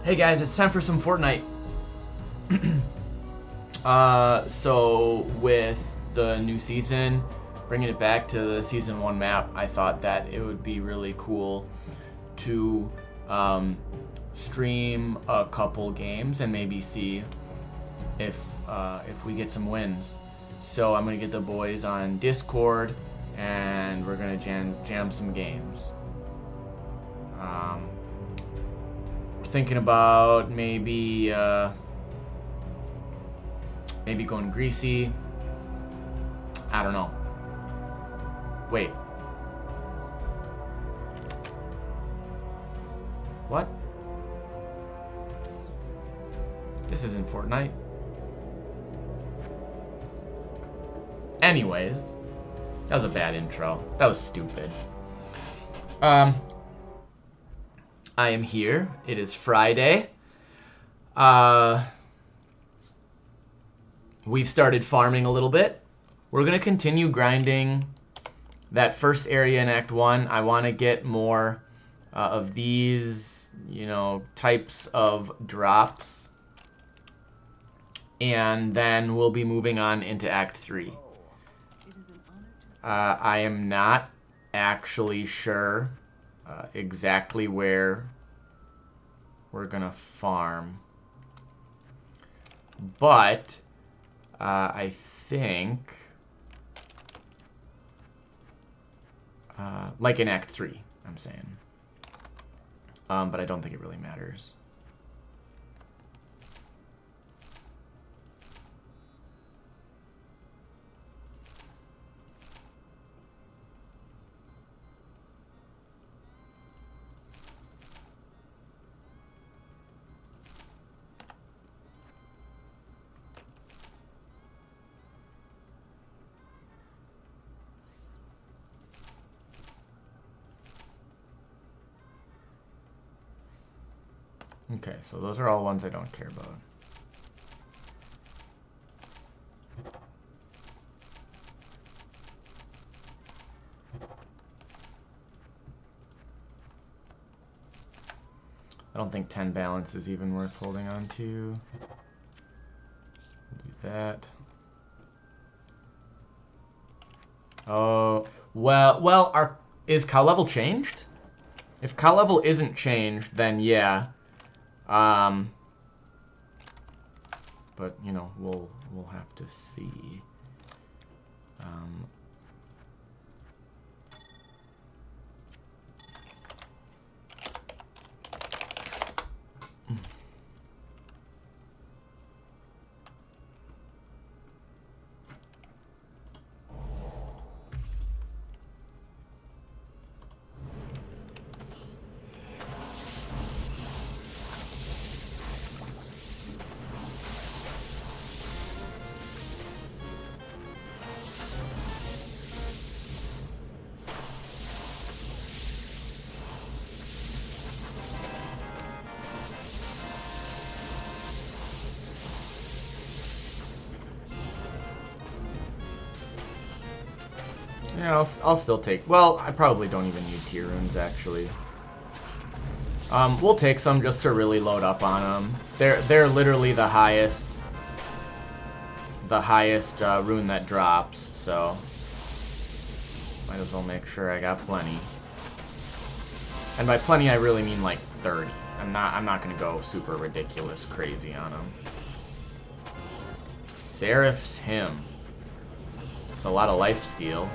Hey guys, it's time for some Fortnite. So with the new season, bringing it back to the season 1 map, I thought that it would be really cool to stream a couple games and maybe see if we get some wins. So I'm gonna get the boys on Discord and we're gonna jam some games. We're thinking about maybe going greasy. I don't know. Wait. What? This isn't Fortnite. Anyways, that was a bad intro. That was stupid. I am here. It is Friday. We've started farming a little bit. We're gonna continue grinding that first area in Act 1. I want to get more of these, types of drops. And then we'll be moving on into Act 3. I am not actually sure exactly where we're gonna farm, but I think like in Act 3, I'm saying, but I don't think it really matters. Okay, so those are all ones I don't care about. I don't think 10 balance is even worth holding on to. Do that. Oh, well, is cow level changed? If cow level isn't changed, then yeah. But we'll have to see. Yeah, I'll still take... Well, I probably don't even need tier runes, actually. We'll take some just to really load up on them. They're literally the highest rune that drops, so might as well make sure I got plenty. And by plenty, I really mean like 30. I'm not gonna go super ridiculous crazy on them. Seraph's Hymn. It's a lot of lifesteal.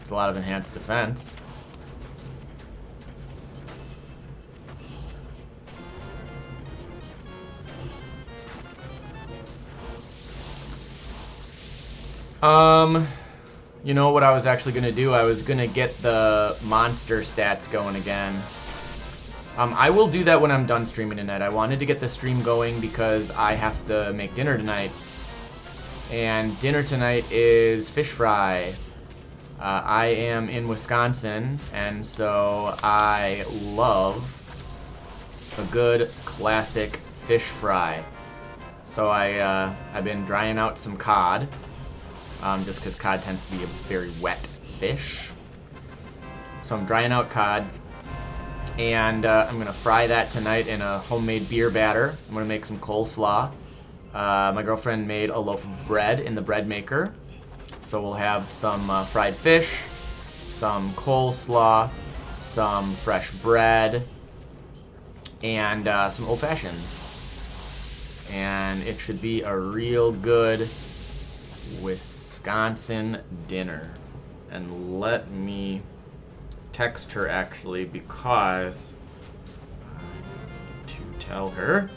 A lot of enhanced defense. You know what I was actually gonna do? I was gonna get the monster stats going again. I will do that when I'm done streaming tonight. I wanted to get the stream going because I have to make dinner tonight. And dinner tonight is fish fry. I am in Wisconsin, and so I love a good classic fish fry. So I've been drying out some cod, just because cod tends to be very wet fish. So I'm drying out cod. And I'm going to fry that tonight in a homemade beer batter. I'm going to make some coleslaw. My girlfriend made a loaf of bread in the bread maker. So we'll have some fried fish, some coleslaw, some fresh bread, and some old fashions. And it should be a real good Wisconsin dinner. And let me text her actually, because I need to tell her.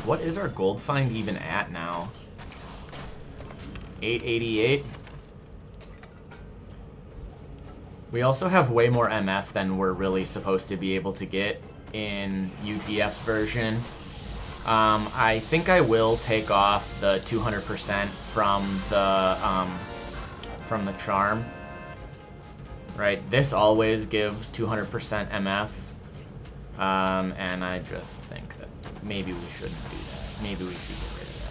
What is our gold find even at now? 888. We also have way more MF than we're really supposed to be able to get in UGF's version. I think I will take off the 200% from the charm. Right, this always gives 200% MF, and I just think that maybe we shouldn't do that. Maybe we should get rid of that.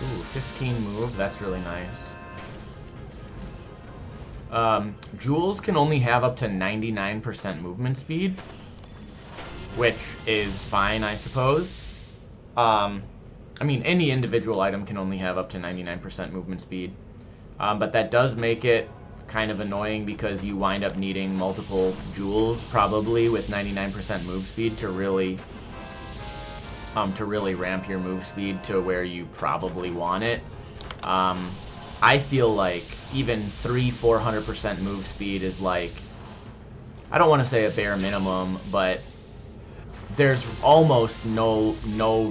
Ooh, 15 move, that's really nice. Jewels can only have up to 99% movement speed, which is fine, I suppose. I mean, any individual item can only have up to 99% movement speed, but that does make it kind of annoying because you wind up needing multiple jewels, probably, with 99% move speed to really ramp your move speed to where you probably want it. I feel like even 400% move speed is like, I don't want to say a bare minimum, but there's almost no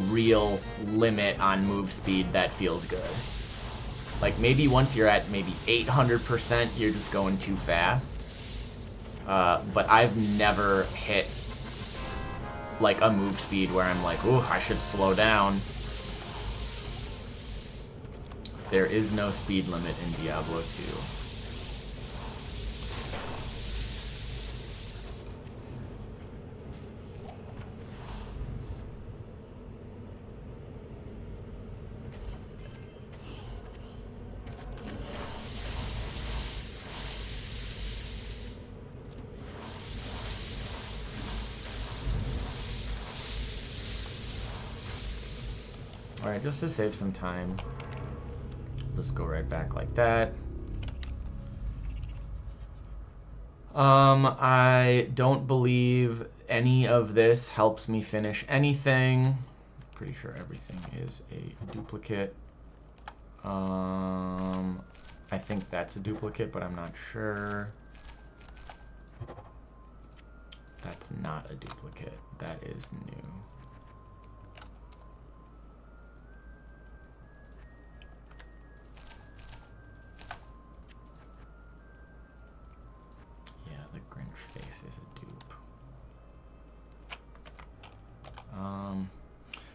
real limit on move speed that feels good. Like maybe once you're at maybe 800%, you're just going too fast. But I've never hit like a move speed where I'm like, ooh, I should slow down. There is no speed limit in Diablo 2. Alright, just to save some time, just go right back like that. I don't believe any of this helps me finish anything. Pretty sure everything is a duplicate. I think that's a duplicate, but I'm not sure. That's not a duplicate. That is new. Face is a dupe.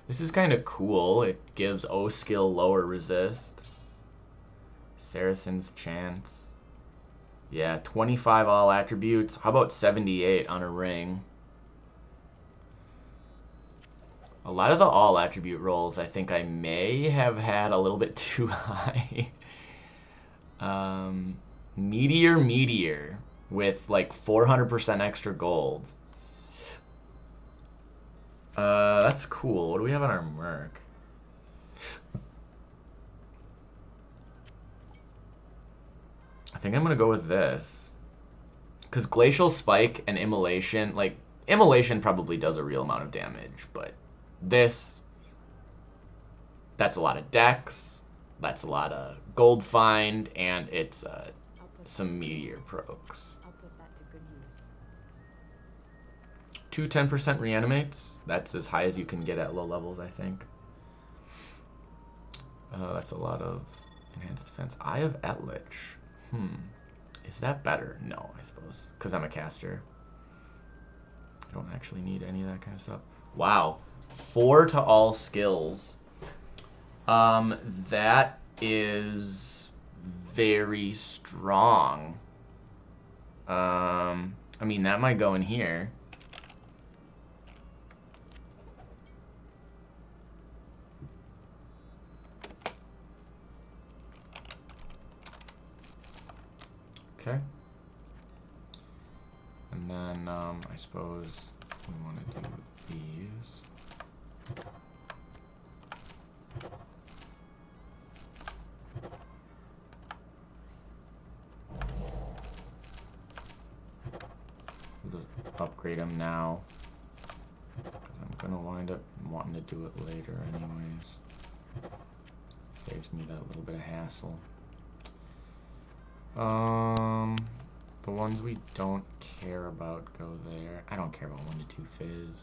This is kind of cool. It gives O skill lower resist. Saracen's Chance. Yeah, 25 all attributes. How about 78 on a ring? A lot of the all attribute rolls I think I may have had a little bit too high. Meteor. with like 400% extra gold. That's cool. What do we have on our merc? I think I'm gonna go with this. Because Glacial Spike and Immolation, like, Immolation probably does a real amount of damage, but this, that's a lot of dex, that's a lot of gold find, and it's some meteor procs. I'll put that to good use. 2 10% reanimates. That's as high as you can get at low levels, I think. That's a lot of enhanced defense. Eye of Etlich. Is that better? No, I suppose. Because I'm a caster. I don't actually need any of that kind of stuff. Wow. 4 to all skills. That is very strong. I mean, that might go in here. Okay. And then, I suppose we want to do these. We'll just upgrade them now. Because I'm going to wind up wanting to do it later anyways. Saves me that little bit of hassle. The ones we don't care about go there. I don't care about 1 to 2 fizz.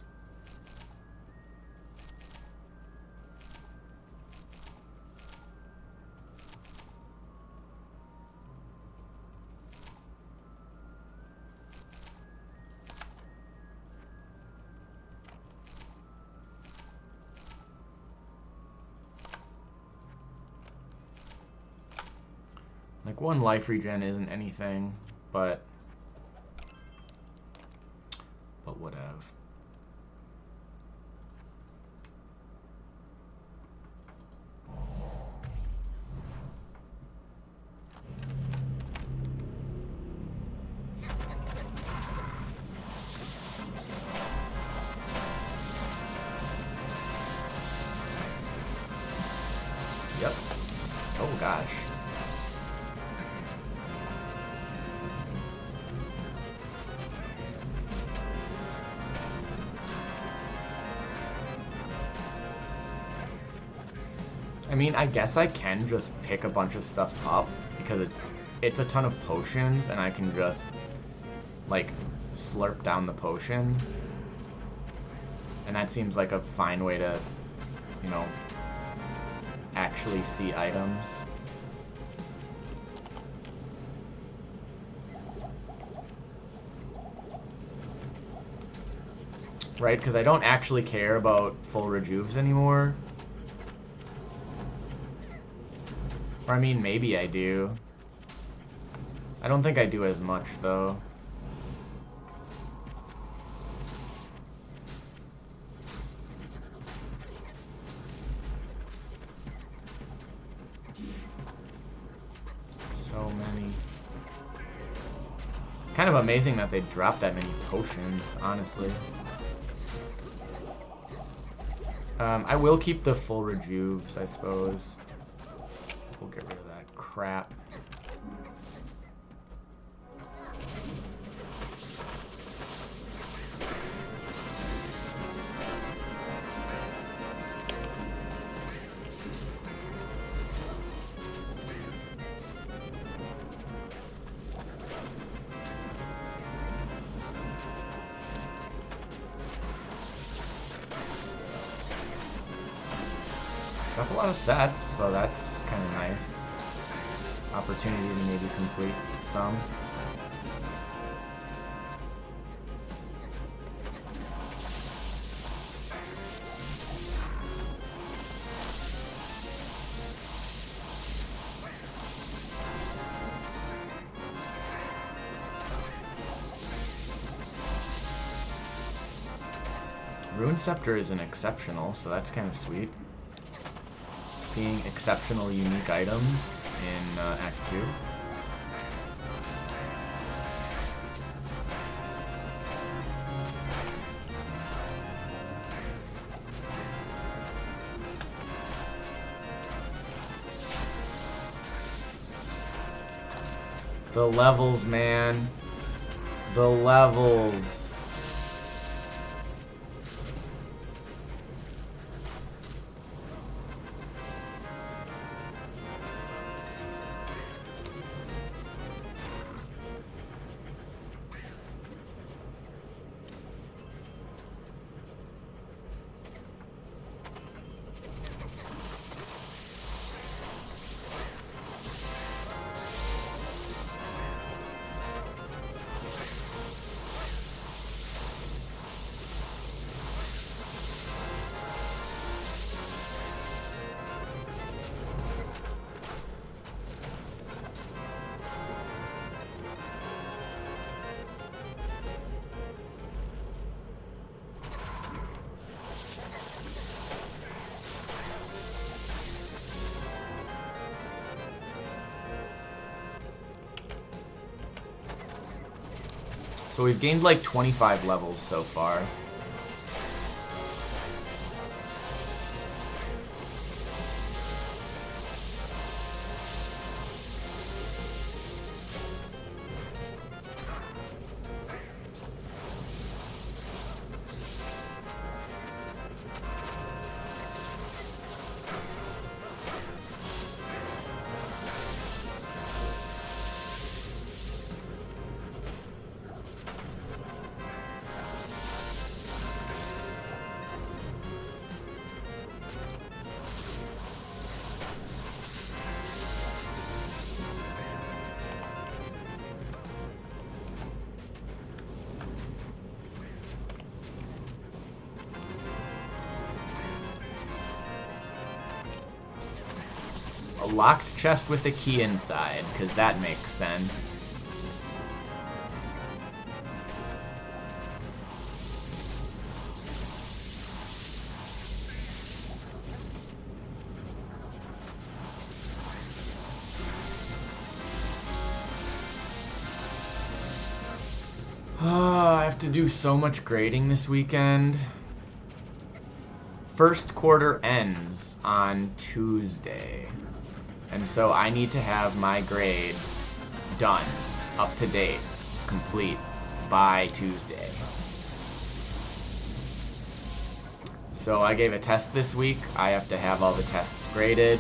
Like 1 life regen isn't anything, but whatever. Yep. Oh gosh. I mean, I guess I can just pick a bunch of stuff up because it's a ton of potions and I can just like slurp down the potions. And that seems like a fine way to, you know, actually see items. Right, because I don't actually care about full rejuves anymore. Or I mean, maybe I do. I don't think I do as much, though. So many. Kind of amazing that they dropped that many potions, honestly. I will keep the full rejuves, I suppose. We'll get rid of that crap. Got a lot of sets, so that's kind of nice. Opportunity to maybe complete some. Rune Scepter isn't exceptional, so that's kind of sweet. Seeing exceptional unique items in Act 2. The levels, man. The levels. So we've gained like 25 levels so far. A locked chest with a key inside, because that makes sense. I have to do so much grading this weekend. First quarter ends on Tuesday. And so I need to have my grades done, up to date, complete, by Tuesday. So I gave a test this week. I have to have all the tests graded.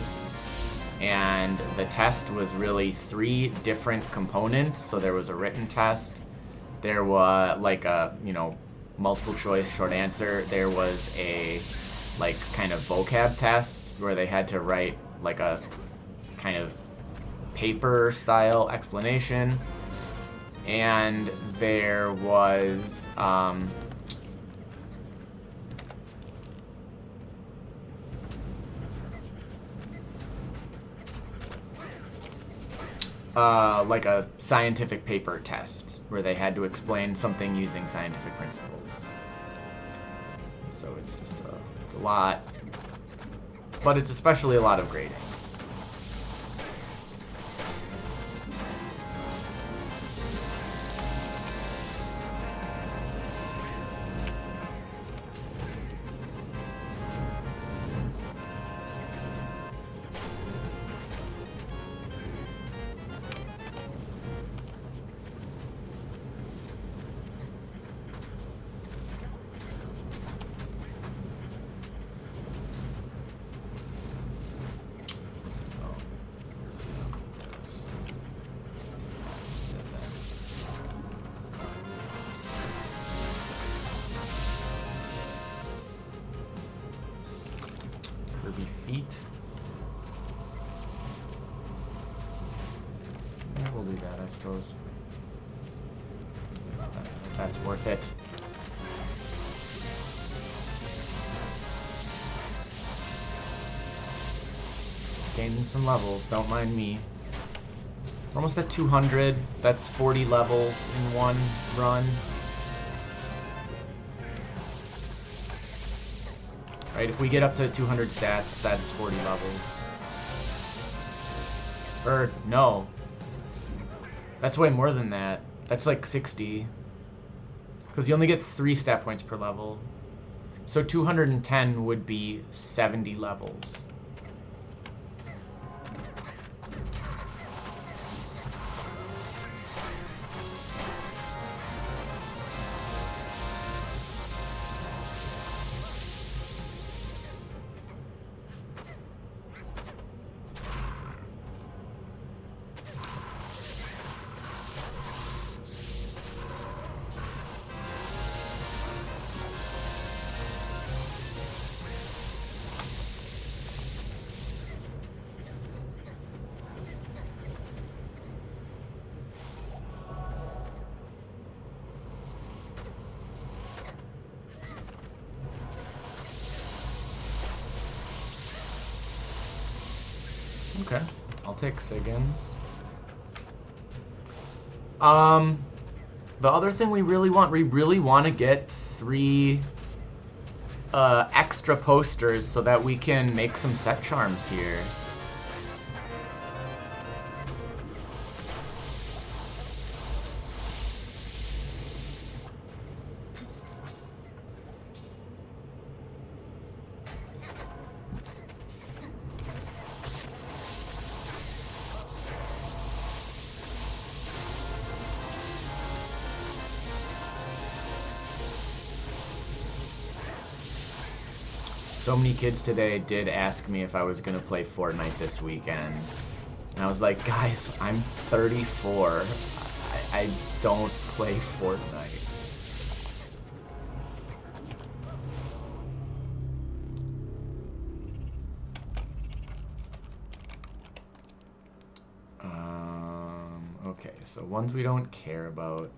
And the test was really 3 different components. So there was a written test. There was like a, multiple choice short answer. There was a like kind of vocab test where they had to write like a kind of paper style explanation, and there was like a scientific paper test where they had to explain something using scientific principles. So it's just it's a lot, but it's especially a lot of grading. Feet. Yeah, we'll do that, I suppose. That's worth it. Just gaining some levels, don't mind me. We're almost at 200. That's 40 levels in one run. Right, if we get up to 200 stats, that's 40 levels. Or, no. That's way more than that. That's like 60. Because you only get 3 stat points per level. So 210 would be 70 levels. Okay, I'll take Siggins. The other thing we really want to get 3 extra posters so that we can make some set charms here. So many kids today did ask me if I was going to play Fortnite this weekend. And I was like, guys, I'm 34. I don't play Fortnite. Okay, so ones we don't care about.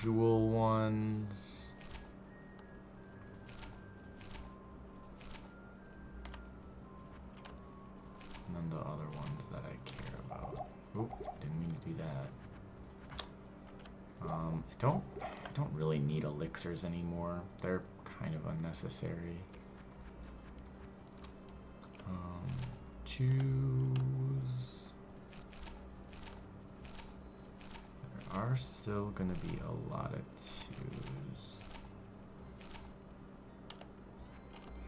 Jewel ones. And then the other ones that I care about. Oop, didn't mean to do that. I don't really need elixirs anymore. They're kind of unnecessary. Twos. There are still gonna be a lot of twos.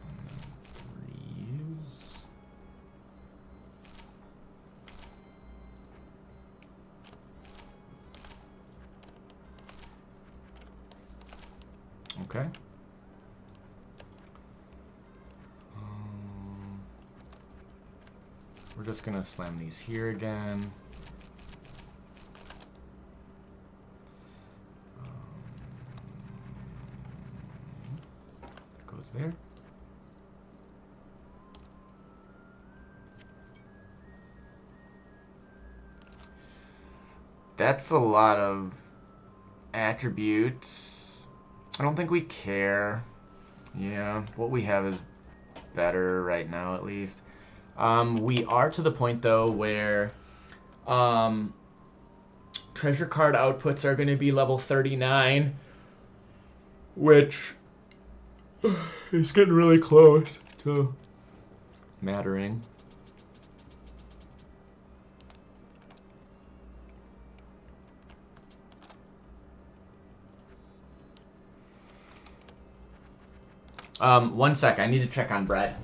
And then threes. Okay. We're just gonna slam these here again. That goes there. That's a lot of attributes. I don't think we care. Yeah, what we have is better right now, at least. We are to the point, though, where treasure card outputs are going to be level 39, which is getting really close to mattering. One sec, I need to check on Brett.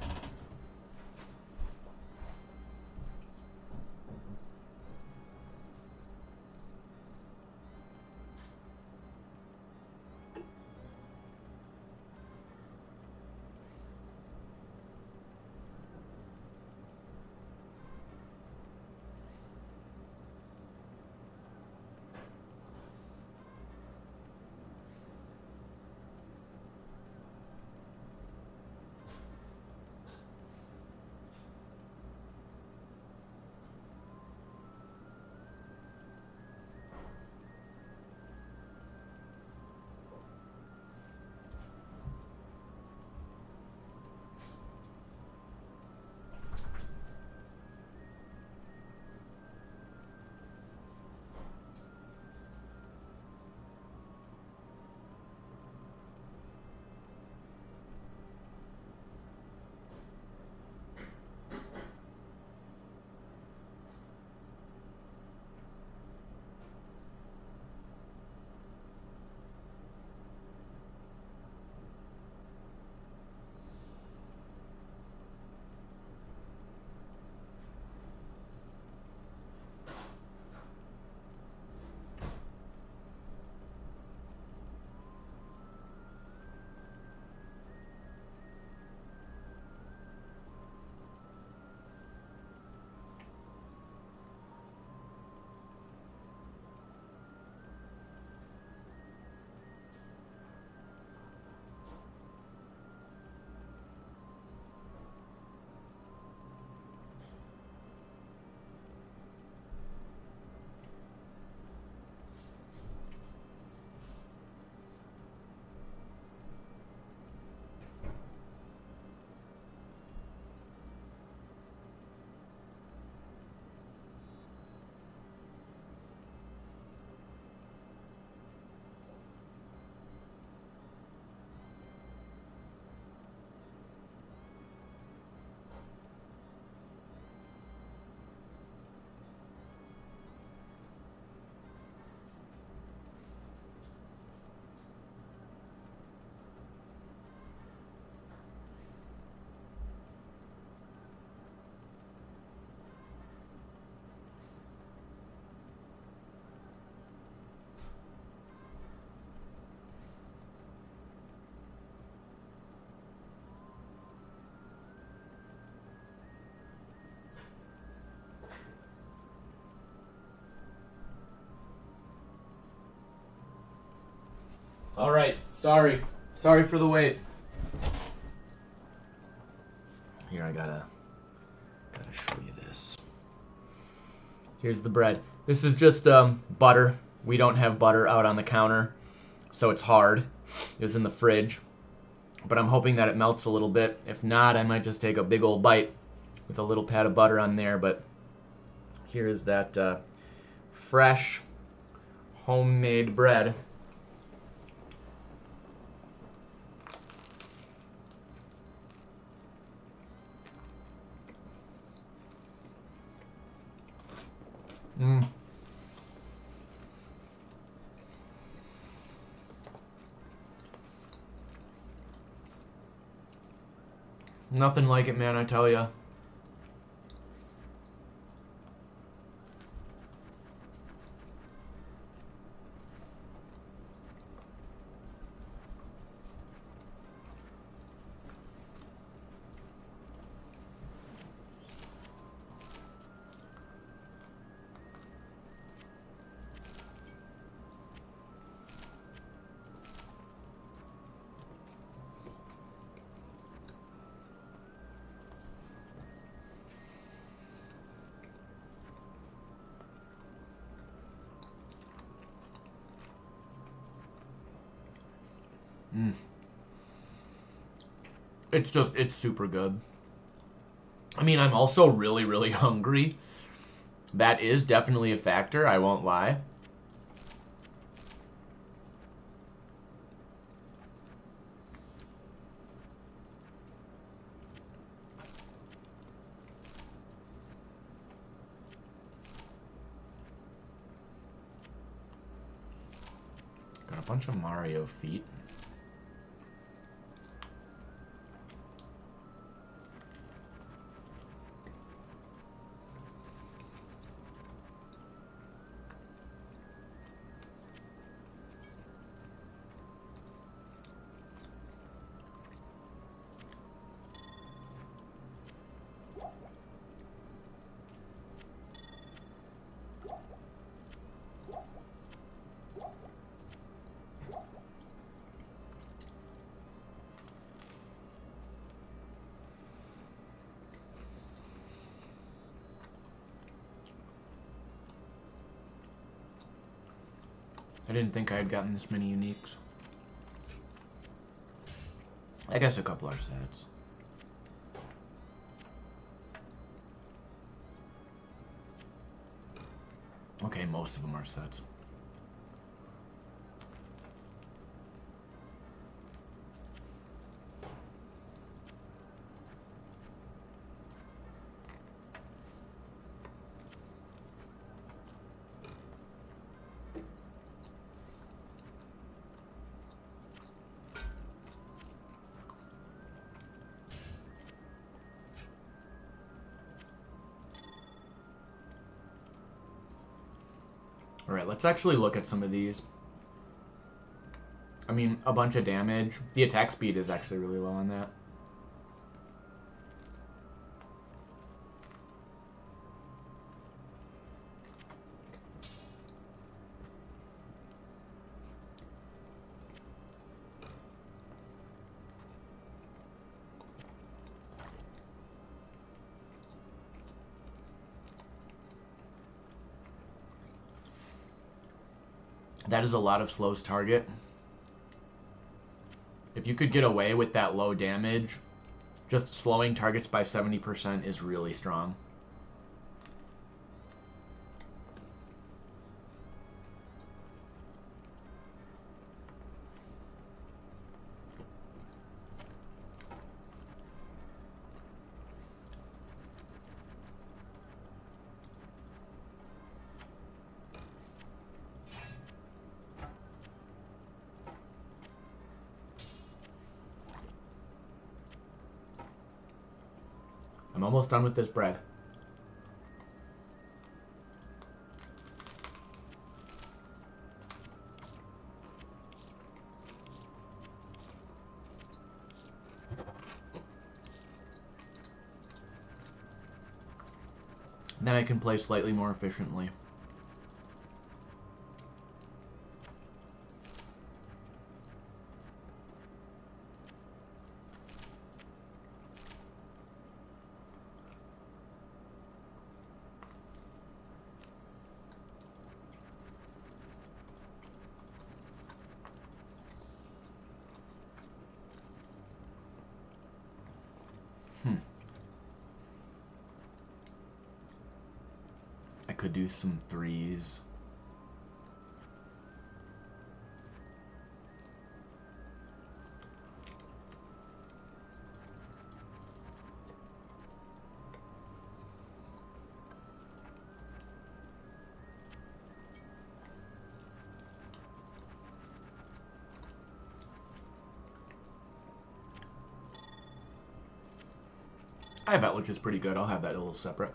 All right. Sorry. Sorry for the wait. Here, I gotta show you this. Here's the bread. This is just butter. We don't have butter out on the counter, so it's hard. It was in the fridge, but I'm hoping that it melts a little bit. If not, I might just take a big old bite with a little pat of butter on there. But here is that fresh, homemade bread. Mmm. Nothing like it, man, I tell ya. Mm. It's super good. I mean, I'm also really, really hungry. That is definitely a factor, I won't lie. Got a bunch of Mario feet. I didn't think I had gotten this many uniques. I guess a couple are sets. Okay, most of them are sets. Alright, let's actually look at some of these. I mean, a bunch of damage. The attack speed is actually really low on that. That is a lot of slow's target. If you could get away with that low damage, just slowing targets by 70% is really strong. I'm almost done with this bread. Then I can play slightly more efficiently. I could do some 3s. I have that, which is pretty good. I'll have that a little separate.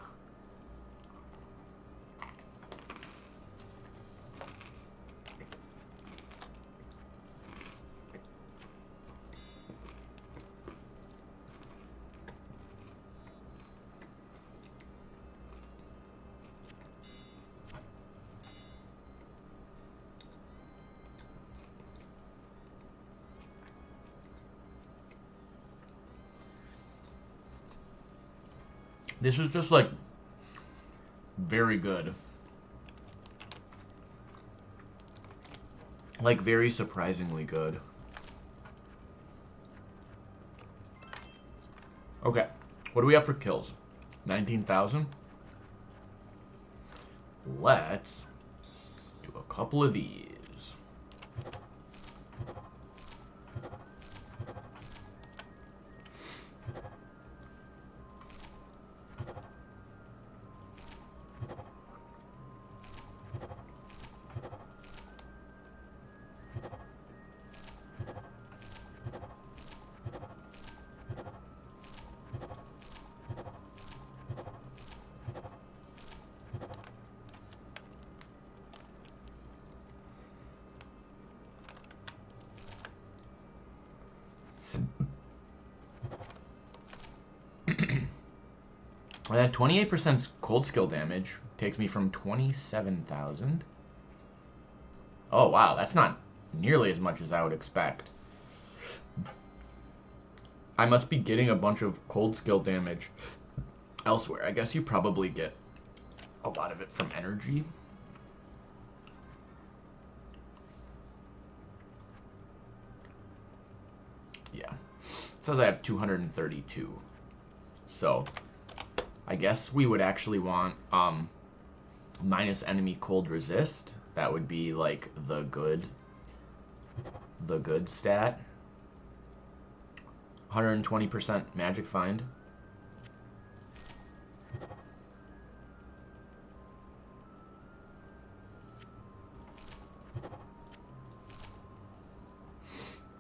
This is just like very good. Like very surprisingly good. Okay, what do we have for kills? 19,000? Let's do a couple of these. That 28% cold skill damage takes me from 27,000. Oh, wow, that's not nearly as much as I would expect. I must be getting a bunch of cold skill damage elsewhere. I guess you probably get a lot of it from energy. Yeah. It says I have 232. So I guess we would actually want minus enemy cold resist. That would be like the good stat. 120% magic find.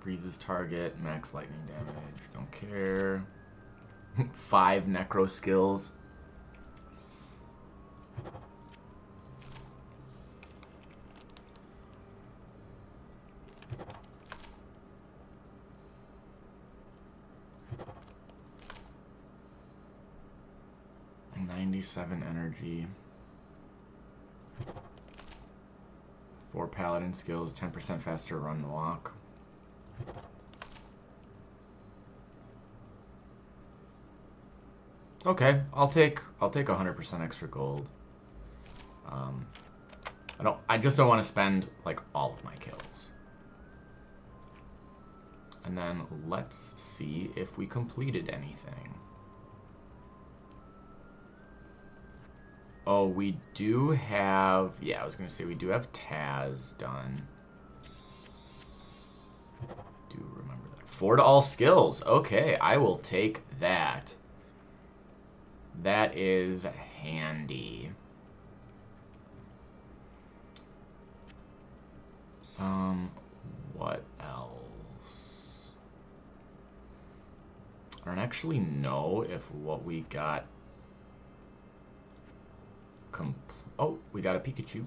Freezes target, max lightning damage, don't care. 5 necro skills. Seven energy. 4 paladin skills, 10% faster run and walk. Okay, I'll take 100% extra gold. I just don't want to spend like all of my kills. And then let's see if we completed anything. Oh, we do have... Yeah, I was going to say we do have Taz done. I do remember that. 4 to all skills. Okay, I will take that. That is handy. What else? I don't actually know if what we got... Oh, we got a Pikachu.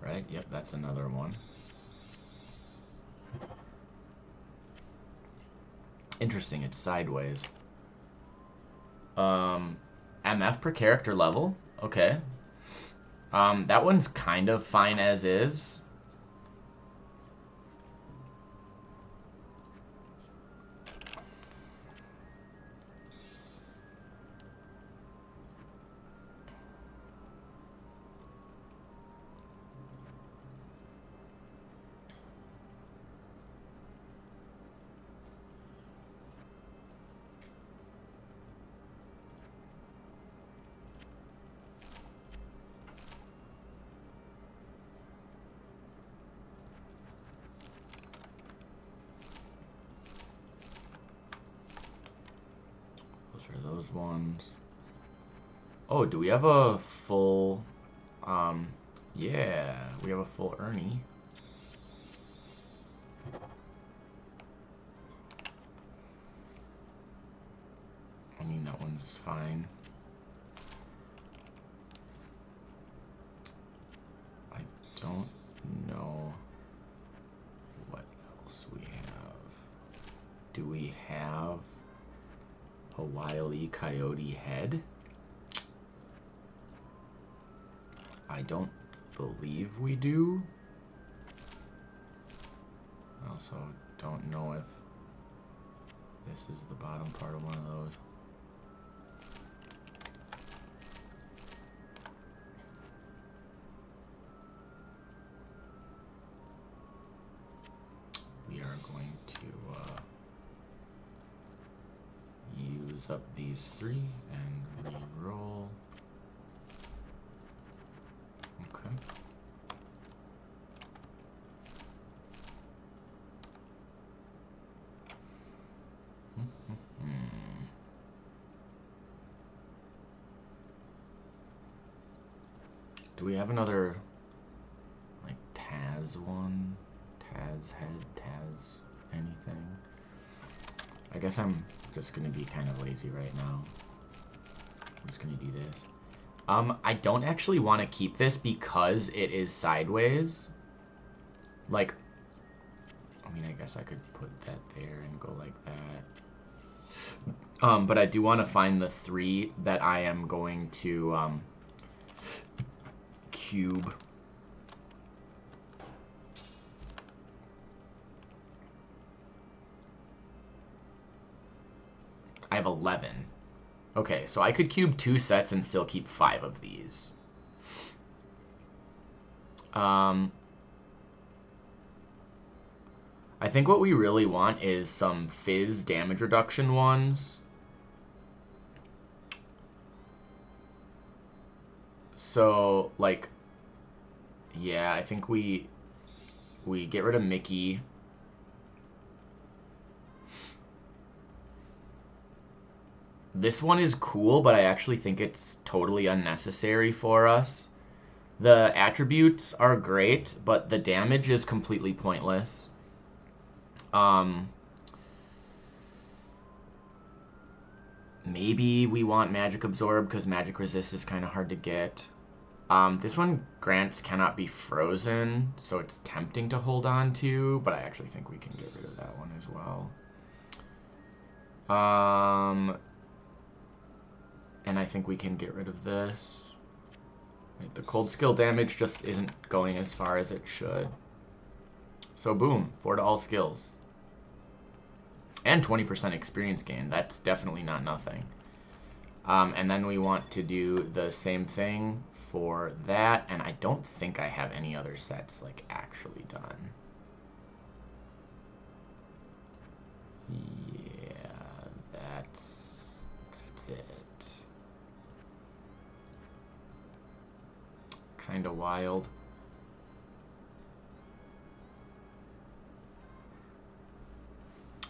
Right, yep, that's another one. Interesting, it's sideways. MF per character level. Okay. That one's kind of fine as is. Those ones. Oh, do we have a full... yeah, we have a full Ernie. I mean, that one's fine. I don't know what else we have. Do we have a Wile E. Coyote head? I don't believe we do. I also don't know if this is the bottom part of one of those. We are going to use up these 3 and re-roll. Okay. Do we have another, like, Taz one? Taz head, Taz anything? I guess I'm just gonna be kind of lazy right now. I'm just gonna do this. I don't actually want to keep this because it is sideways. Like, I mean, I guess I could put that there and go like that. But I do want to find the 3 that I am going to, cube. I have 11. Okay, so I could cube 2 sets and still keep 5 of these. I think what we really want is some fizz damage reduction ones. So, like, yeah, I think we get rid of Mickey. This one is cool, but I actually think it's totally unnecessary for us. The attributes are great, but the damage is completely pointless. Maybe we want Magic Absorb because Magic Resist is kind of hard to get. This one grants cannot be frozen, so it's tempting to hold on to, but I actually think we can get rid of that one as well. And I think we can get rid of this. The cold skill damage just isn't going as far as it should. So boom, 4 to all skills. And 20% experience gain. That's definitely not nothing. And then we want to do the same thing for that. And I don't think I have any other sets like actually done. Yeah, that's it. Kind of wild.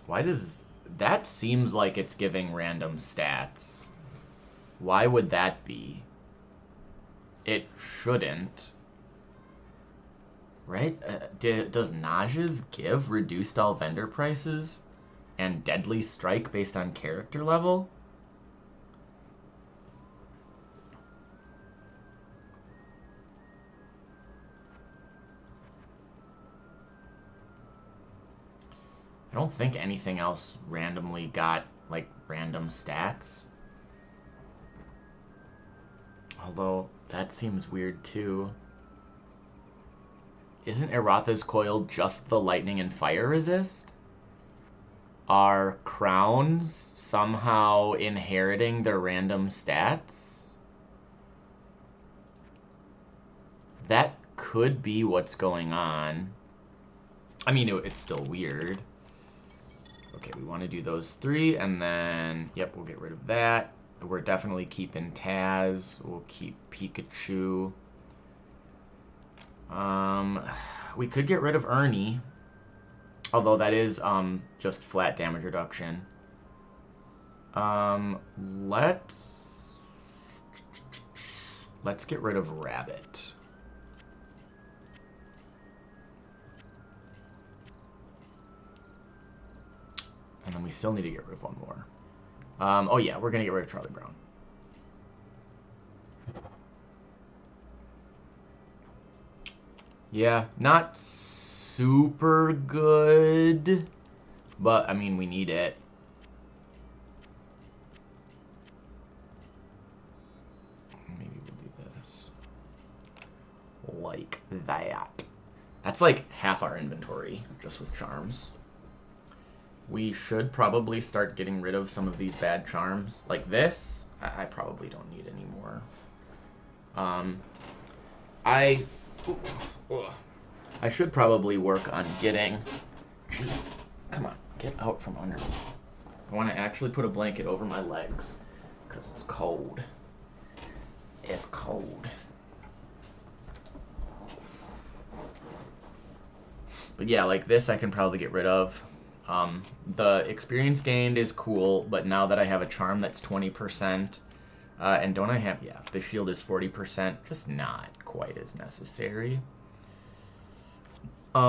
Why does that seems like it's giving random stats? Why would that be? It shouldn't. Right? Does Naja's give reduced all vendor prices and deadly strike based on character level? I don't think anything else randomly got, like, random stats. Although, that seems weird too. Isn't Eratha's Coil just the lightning and fire resist? Are crowns somehow inheriting their random stats? That could be what's going on. I mean, it's still weird. Okay, we want to do those 3, and then, yep, we'll get rid of that. We're definitely keeping Taz. We'll keep Pikachu. We could get rid of Ernie. Although that is just flat damage reduction. Let's get rid of Rabbit. And then we still need to get rid of one more. Oh yeah, we're gonna get rid of Charlie Brown. Yeah, not super good, but I mean, we need it. Maybe we'll do this. Like that. That's like half our inventory, just with charms. We should probably start getting rid of some of these bad charms. Like this, I probably don't need anymore. I should probably work on getting... Jeez, come on, get out from under me. I want to actually put a blanket over my legs, because it's cold. It's cold. But yeah, like this I can probably get rid of. The experience gained is cool, but now that I have a charm that's 20%, and don't I have, yeah, the shield is 40%, just not quite as necessary. We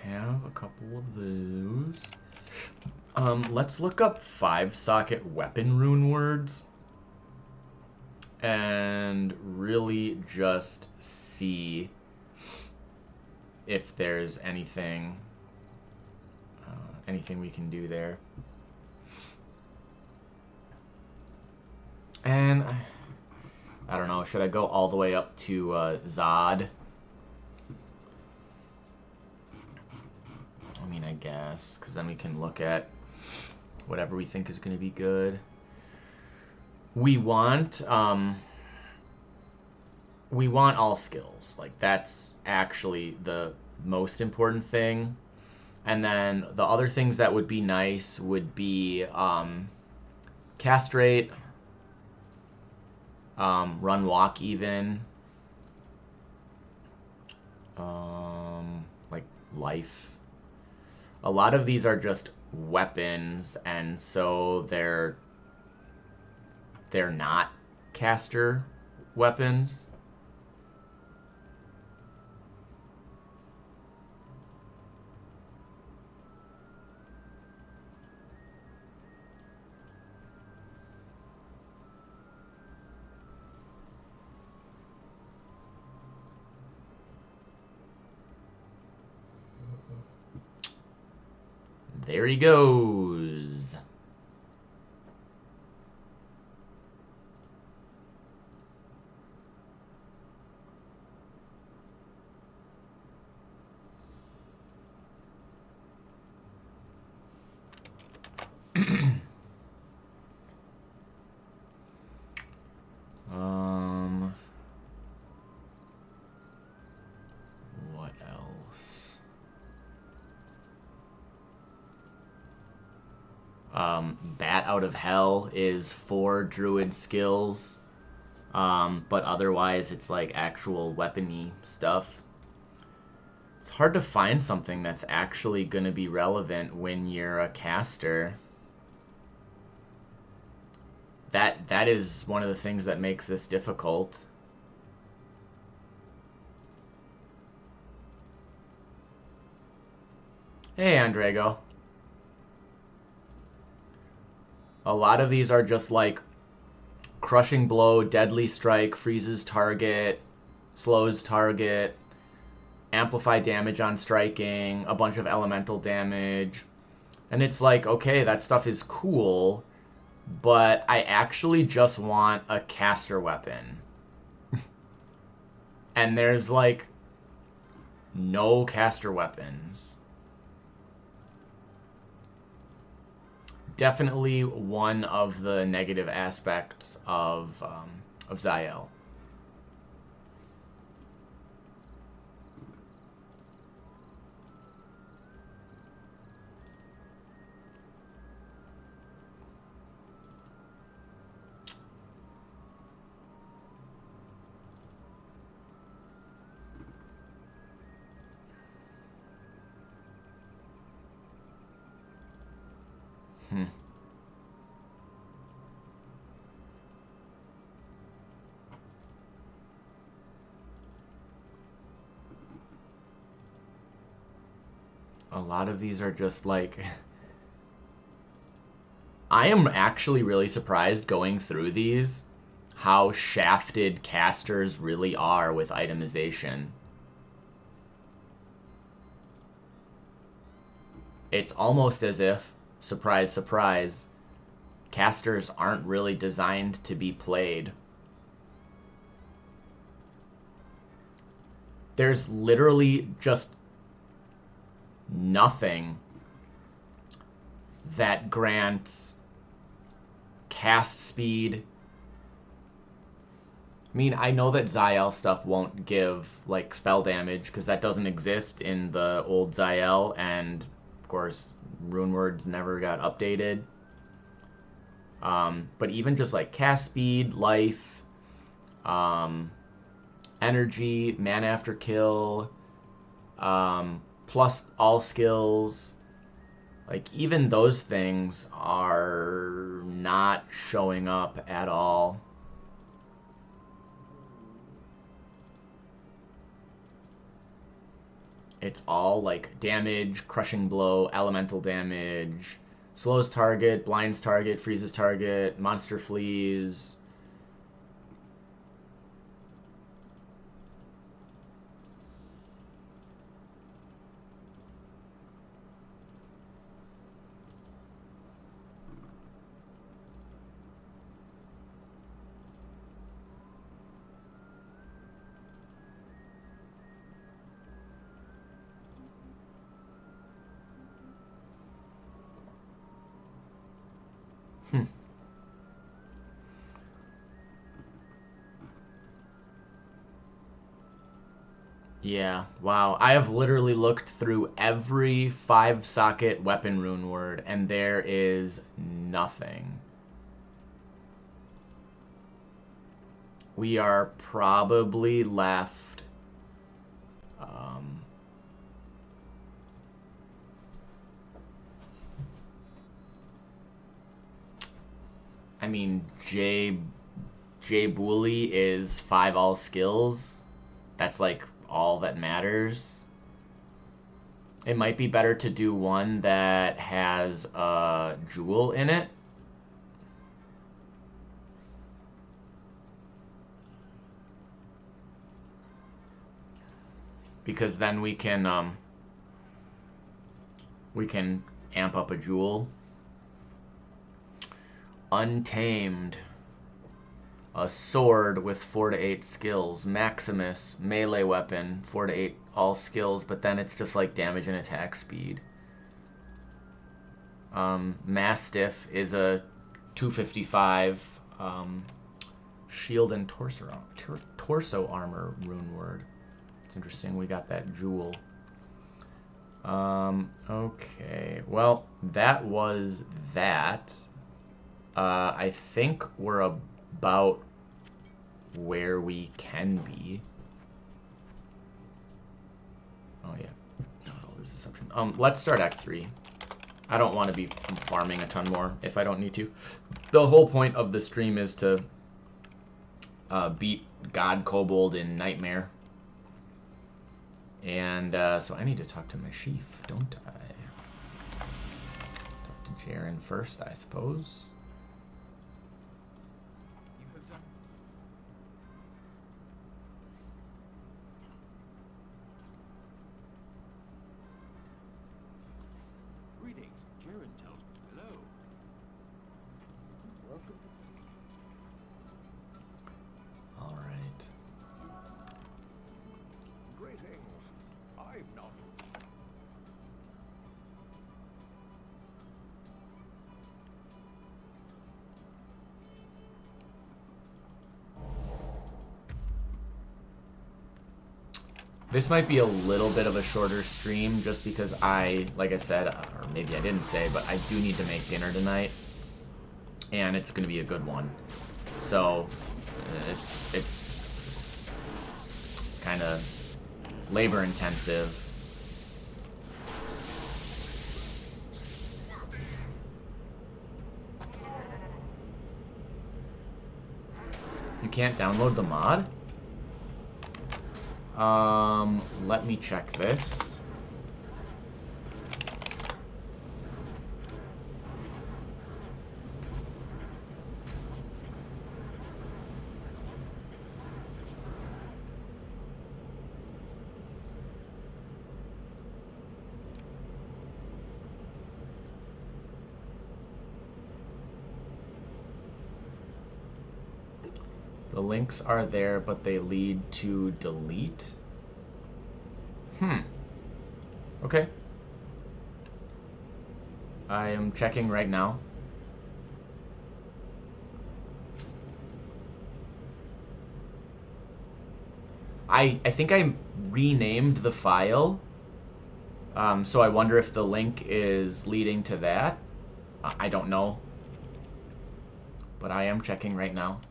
have a couple of those. Let's look up 5-socket weapon rune words and really just see if there's anything we can do there. And I don't know, should I go all the way up to Zod? I mean, I guess, because then we can look at whatever we think is going to be good. We want all skills. Like, that's actually the most important thing. And then the other things that would be nice would be castrate, run, walk even, like life. A lot of these are just weapons, and so they're not caster weapons. There he goes. What else? Bat Out of Hell is 4 druid skills, but otherwise it's like actual weapony stuff. It's hard to find something that's actually going to be relevant when you're a caster. That is one of the things that makes this difficult. Hey, Andrego. A lot of these are just like Crushing Blow, Deadly Strike, freezes target, slows target, amplify damage on striking, a bunch of elemental damage. And it's like, okay, that stuff is cool, but I actually just want a caster weapon. And there's, like, no caster weapons. Definitely one of the negative aspects of Zael. A lot of these are just like... I am actually really surprised going through these how shafted casters really are with itemization. It's almost as if, surprise, surprise, casters aren't really designed to be played. There's literally just nothing that grants cast speed. I mean, I know that Zael stuff won't give, like, spell damage, because that doesn't exist in the old Zael, and, of course, rune words never got updated. But even just, like, cast speed, life, energy, mana after kill, plus all skills, like, even those things are not showing up at all. It's all, like, damage, crushing blow, elemental damage, slows target, blinds target, freezes target, monster flees. Yeah, wow. I have literally looked through every 5-socket weapon rune word, and there is nothing. We are probably left... I mean, J Bully is 5 all skills. That's, like, all that matters. It might be better to do one that has a jewel in it. Because then we can amp up a jewel. Untamed. A sword with 4 to 8 skills. Maximus, melee weapon, 4 to 8 all skills, but then it's just like damage and attack speed. Mastiff is a 255 shield and torso armor rune word. It's interesting, we got that jewel. Okay, well, that was that. I think we're about where we can be. Oh yeah, no, there's deception. Let's start Act 3. I don't want to be farming a ton more if I don't need to. The whole point of the stream is to beat God Kobold in Nightmare. And so I need to talk to my chief, don't I? Talk to Jaren first, I suppose. This might be a little bit of a shorter stream just because like I said, or maybe I didn't say, but I do need to make dinner tonight. And it's going to be a good one. So, it's kind of labor intensive. You can't download the mod? Let me check this. The links are there, but they lead to delete. Okay. I am checking right now. I think I renamed the file. So I wonder if the link is leading to that. I don't know. But I am checking right now.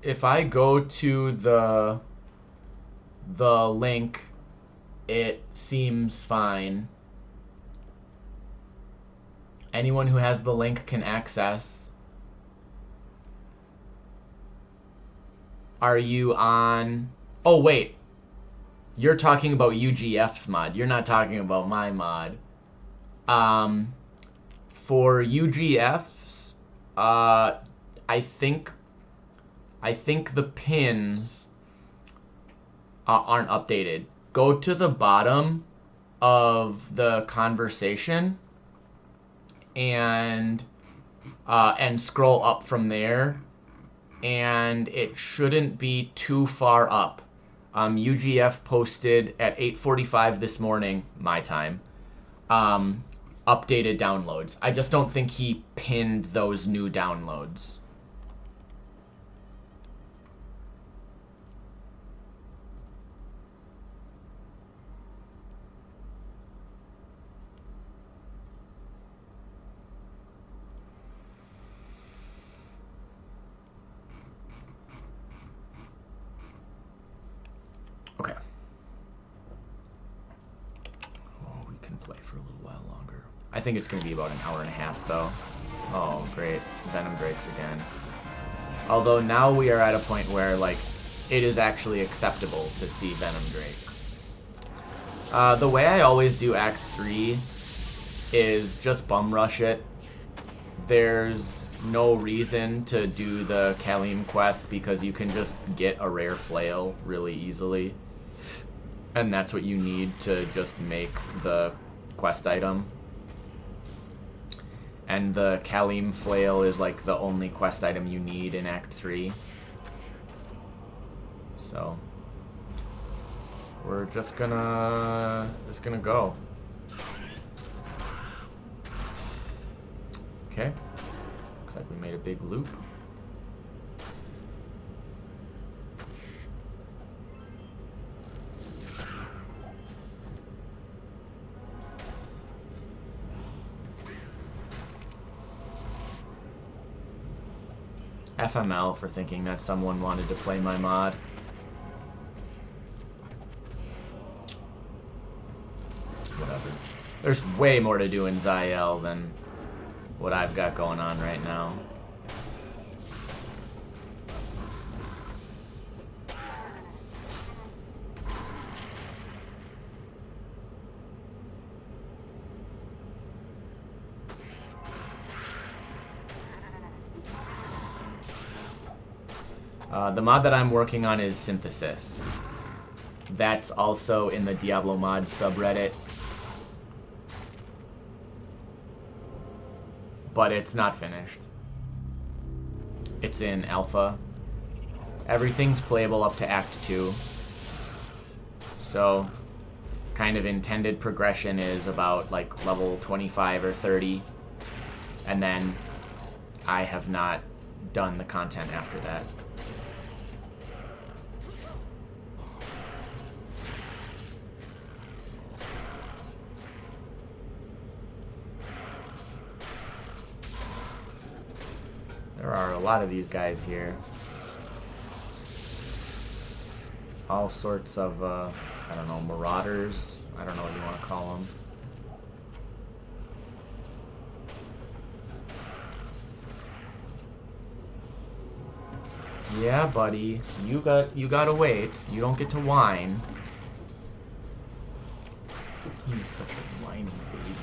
If I go to the link, it seems fine. Anyone who has the link can access. Are you on? Oh wait, you're talking about UGF's mod. You're not talking about my mod. For UGF's, I think the pins aren't updated. Go to the bottom of the conversation and scroll up from there, and it shouldn't be too far up. UGF posted at 8:45 this morning, my time, updated downloads. I just don't think he pinned those new downloads. Okay. Oh, we can play for a little while longer. I think it's going to be about an hour and a half, though. Oh, great. Venom Drakes again. Although now we are at a point where, like, it is actually acceptable to see Venom Drakes. The way I always do Act 3 is just bum rush it. There's no reason to do the Kalim quest because you can just get a rare flail really easily. And that's what you need to just make the quest item. And the Kalim flail is like the only quest item you need in Act 3. So we're just gonna go. Okay. Looks like we made a big loop. FML for thinking that someone wanted to play my mod. Whatever. There's way more to do in Zyel than what I've got going on right now. The mod that I'm working on is Synthesis. That's also in the Diablo mod subreddit. But it's not finished. It's in alpha. Everything's playable up to Act 2. So, kind of intended progression is about like level 25 or 30. And then I have not done the content after that. There are a lot of these guys here. All sorts of, I don't know, marauders. I don't know what you want to call them. Yeah, buddy. You gotta wait. You don't get to whine. He's such a whiny baby.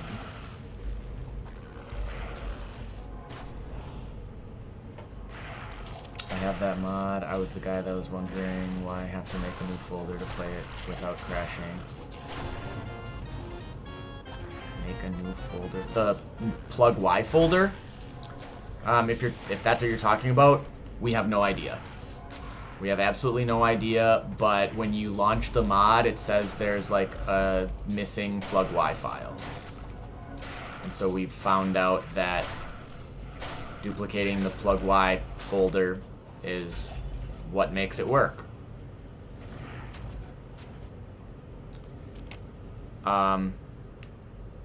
I have that mod. I was the guy that was wondering why I have to make a new folder to play it without crashing. Make a new folder. The plug Y folder? If that's what you're talking about, we have no idea. We have absolutely no idea, but when you launch the mod, it says there's like a missing plug Y file. And so we've found out that duplicating the plug Y folder is what makes it work.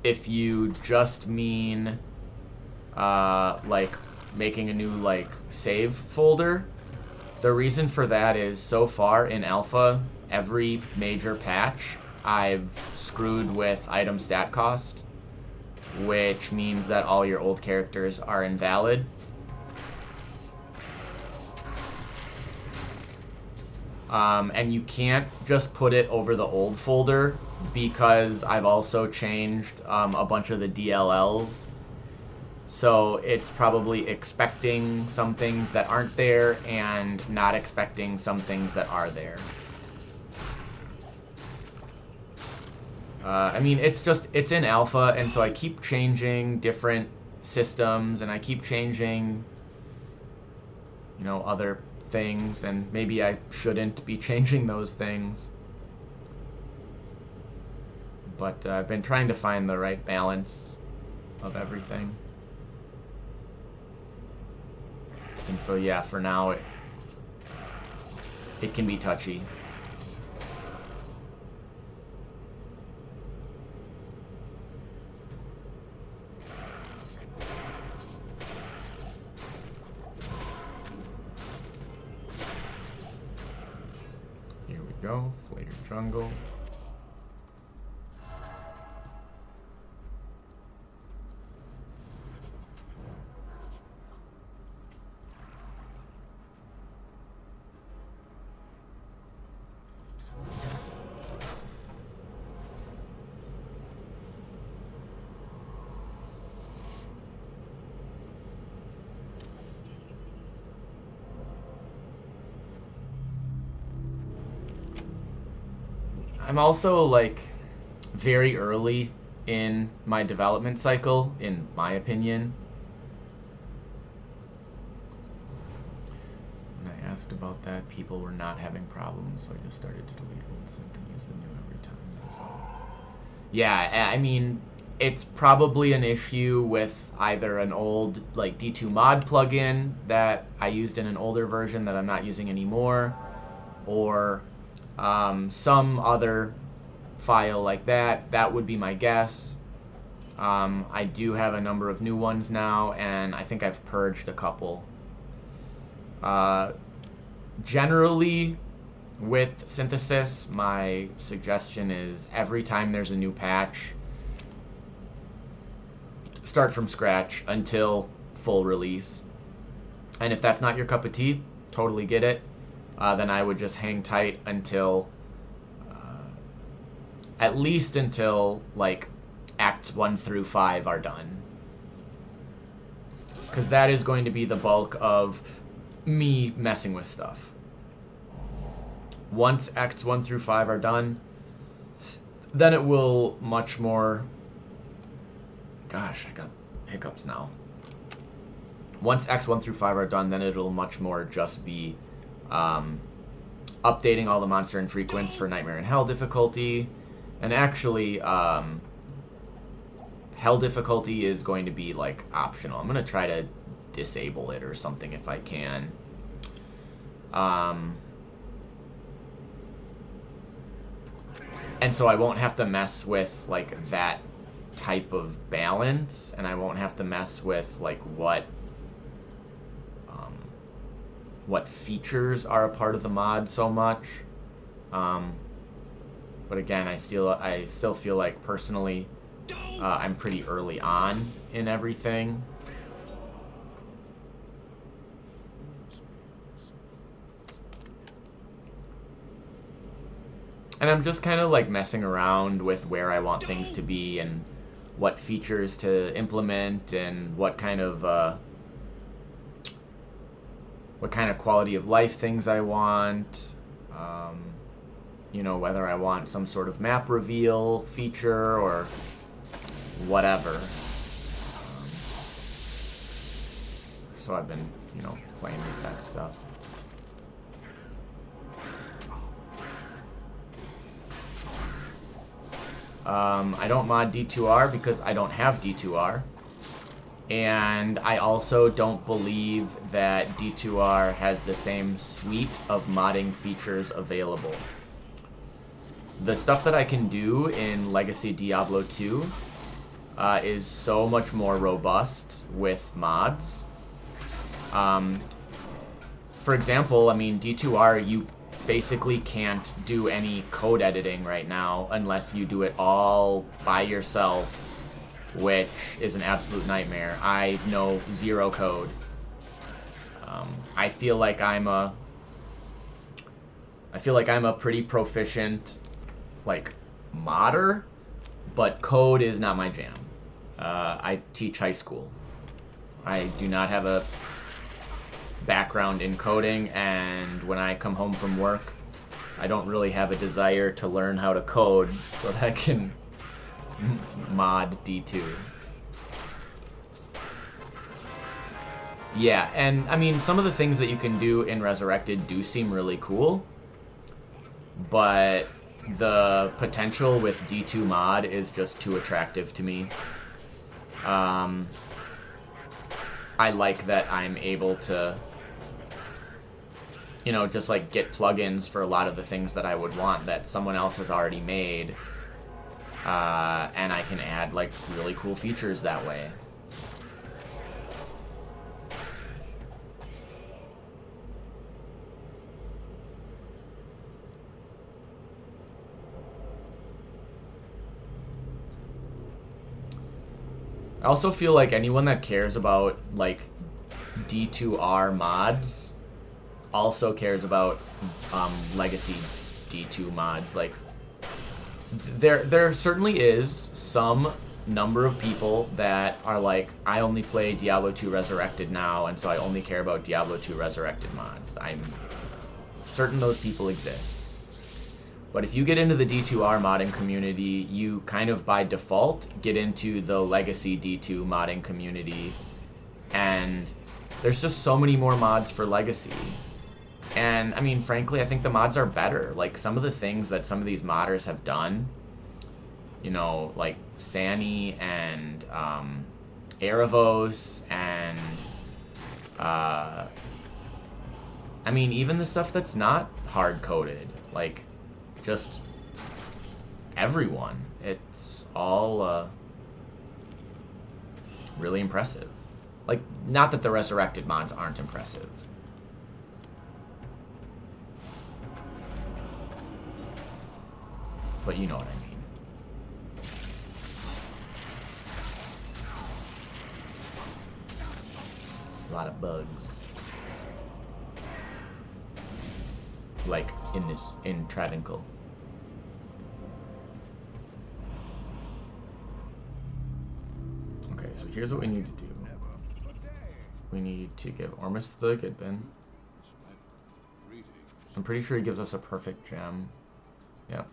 If you just mean like making a new like save folder, the reason for that is so far in alpha, every major patch, I've screwed with item stat cost, which means that all your old characters are invalid. And you can't just put it over the old folder because I've also changed a bunch of the DLLs. So it's probably expecting some things that aren't there and not expecting some things that are there. I mean, it's in alpha, and so I keep changing different systems, and I keep changing, you know, other things, and maybe I shouldn't be changing those things. But I've been trying to find the right balance of everything. And so yeah, for now it can be touchy. Here we go, Flater Jungle. I'm also, like, very early in my development cycle, in my opinion. When I asked about that, people were not having problems, so I just started to delete old synth and use the new every time. That was all. Yeah, I mean, it's probably an issue with either an old, like, D2 mod plugin that I used in an older version that I'm not using anymore, or some other file like that. That would be my guess. I do have a number of new ones now, and I think I've purged a couple. Generally, with synthesis, my suggestion is every time there's a new patch, start from scratch until full release. And if that's not your cup of tea, totally get it. Then I would just hang tight until, at least until, like, Acts 1 through 5 are done. Because that is going to be the bulk of me messing with stuff. Once Acts 1 through 5 are done, then it will much more... Gosh, I got hiccups now. Once Acts 1 through 5 are done, then it'll much more just be updating all the monster infrequents for Nightmare in Hell difficulty. And actually, Hell difficulty is going to be, like, optional. I'm going to try to disable it or something if I can. And so I won't have to mess with, like, that type of balance, and I won't have to mess with, like, what features are a part of the mod so much. But again, I still feel like, personally, I'm pretty early on in everything. And I'm just kind of like messing around with where I want things to be and what features to implement and what kind of quality of life things I want. You know, whether I want some sort of map reveal feature or whatever. So I've been, you know, playing with that stuff. I don't mod D2R because I don't have D2R. And I also don't believe that D2R has the same suite of modding features available. The stuff that I can do in Legacy Diablo 2 is so much more robust with mods. For example, I mean, D2R, you basically can't do any code editing right now unless you do it all by yourself, which is an absolute nightmare. I know zero code. I feel like I'm a pretty proficient, like, modder, but code is not my jam. I teach high school. I do not have a background in coding, and when I come home from work, I don't really have a desire to learn how to code so that I can mod D2. Yeah, and I mean, some of the things that you can do in Resurrected do seem really cool, but the potential with D2 mod is just too attractive to me. I like that I'm able to, you know, just like get plugins for a lot of the things that I would want that someone else has already made. And I can add, like, really cool features that way. I also feel like anyone that cares about, like, D2R mods also cares about Legacy D2 mods. Like, there certainly is some number of people that are like, I only play Diablo 2 Resurrected now, and so I only care about Diablo 2 Resurrected mods. I'm certain those people exist. But if you get into the D2R modding community, you kind of by default get into the Legacy D2 modding community, and there's just so many more mods for Legacy. And, I mean, frankly, I think the mods are better. Like, some of the things that some of these modders have done, you know, like Sani and Erebos and, I mean, even the stuff that's not hard-coded, like, just everyone. It's all really impressive. Like, not that the Resurrected mods aren't impressive. But you know what I mean. A lot of bugs. Like in Travincal. Okay, so here's what we need to do. We need to give Ormus the good bin. I'm pretty sure he gives us a perfect gem. Yep.